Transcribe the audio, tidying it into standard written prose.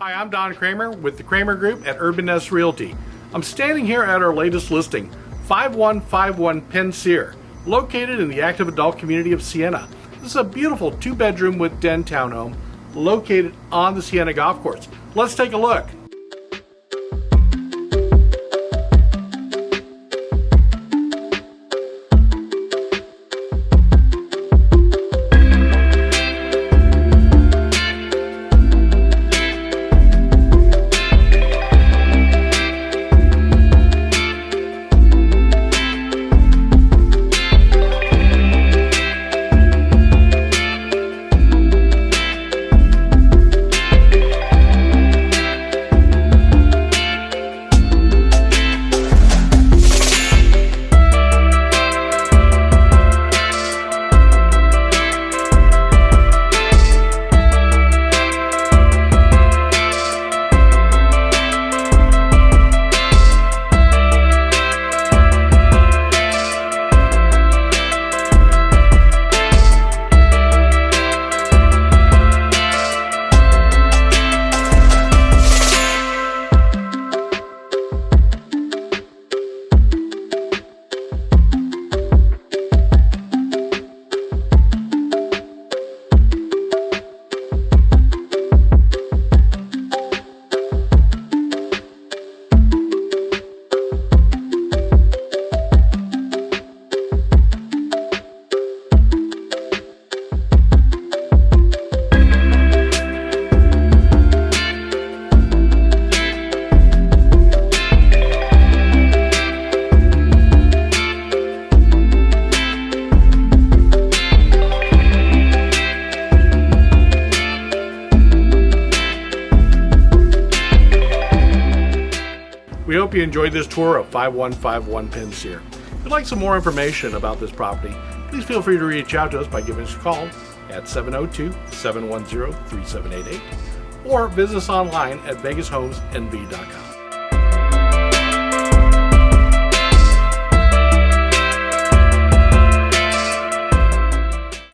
Hi, I'm Don Cramer with the Cramer Group at Urban Nest Realty. I'm standing here at our latest listing, 5151 Pensier, located in the active adult community of Siena. This is a beautiful 2-bedroom with den townhome located on the Siena golf course. Let's take a look. We hope you enjoyed this tour of 5151 Pensier. If you'd like some more information about this property, please feel free to reach out to us by giving us a call at 702-710-3788 or visit us online at vegas homesnv.com.